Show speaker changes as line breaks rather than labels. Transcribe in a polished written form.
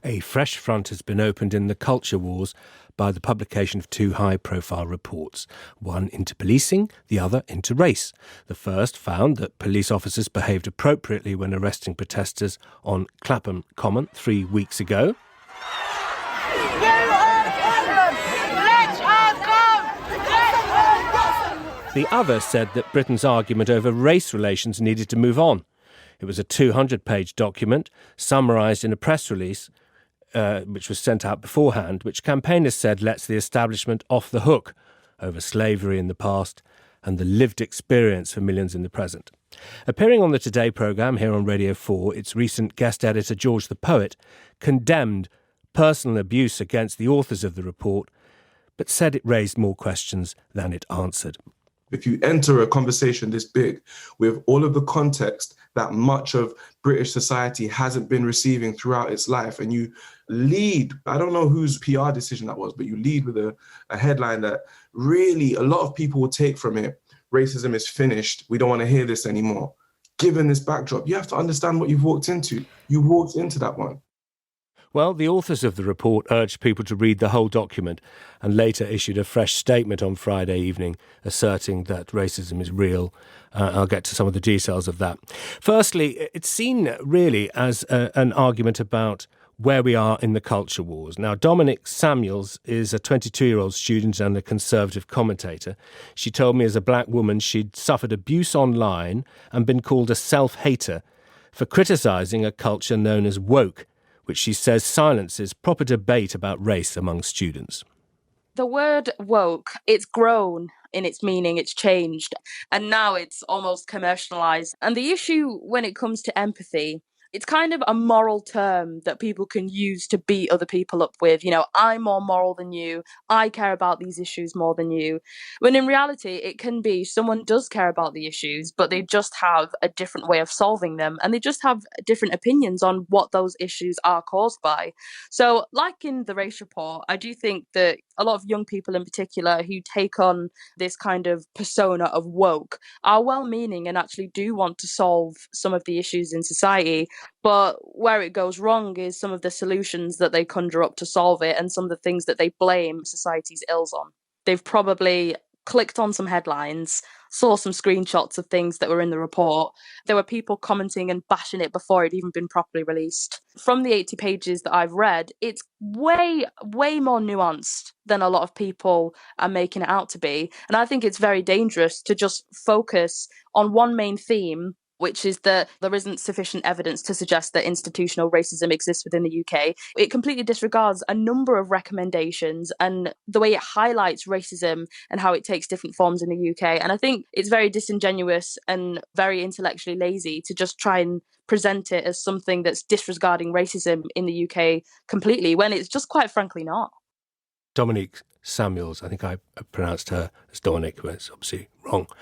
A fresh front has been opened in the culture wars by the publication of two high-profile reports, one into policing, the other into race. The first found that police officers behaved appropriately when arresting protesters on Clapham Common 3 weeks ago. The other said that Britain's argument over race relations needed to move on. It was a 200-page document summarised in a press release which was sent out beforehand, which campaigners said lets the establishment off the hook over slavery in the past and the lived experience for millions in the present. Appearing on the Today programme here on Radio 4, its recent guest editor, George the Poet, condemned personal abuse against the authors of the report, but said it raised more questions than it answered.
If you enter a conversation this big with all of the context that much of British society hasn't been receiving throughout its life, and you lead, I don't know whose PR decision that was, but you lead with a headline that really a lot of people will take from it, racism is finished, we don't want to hear this anymore. Given this backdrop, you have to understand what you've walked into. You walked into that one.
Well, the authors of the report urged people to read the whole document and later issued a fresh statement on Friday evening asserting that racism is real. I'll get to some of the details of that. Firstly, it's seen really as an argument about where we are in the culture wars. Now, Dominic Samuels is a 22-year-old student and a Conservative commentator. She told me as a black woman she'd suffered abuse online and been called a self-hater for criticising a culture known as woke, which she says silences proper debate about race among students.
The word woke, it's grown in its meaning, it's changed, and now it's almost commercialised. And the issue when it comes to empathy, it's kind of a moral term that people can use to beat other people up with. You know, I'm more moral than you. I care about these issues more than you. When in reality, it can be someone does care about the issues, but they just have a different way of solving them. And they just have different opinions on what those issues are caused by. So like in the race report, I do think that a lot of young people in particular who take on this kind of persona of woke are well-meaning and actually do want to solve some of the issues in society. But where it goes wrong is some of the solutions that they conjure up to solve it and some of the things that they blame society's ills on. They've probably clicked on some headlines, saw some screenshots of things that were in the report. There were people commenting and bashing it before it'd even been properly released. From the 80 pages that I've read, it's way, way more nuanced than a lot of people are making it out to be. And I think it's very dangerous to just focus on one main theme, which is that there isn't sufficient evidence to suggest that institutional racism exists within the UK. It completely disregards a number of recommendations and the way it highlights racism and how it takes different forms in the UK. And I think it's very disingenuous and very intellectually lazy to just try and present it as something that's disregarding racism in the UK completely, when it's just quite frankly not.
Dominic Samuels, I think I pronounced her as Dominic, but it's obviously wrong.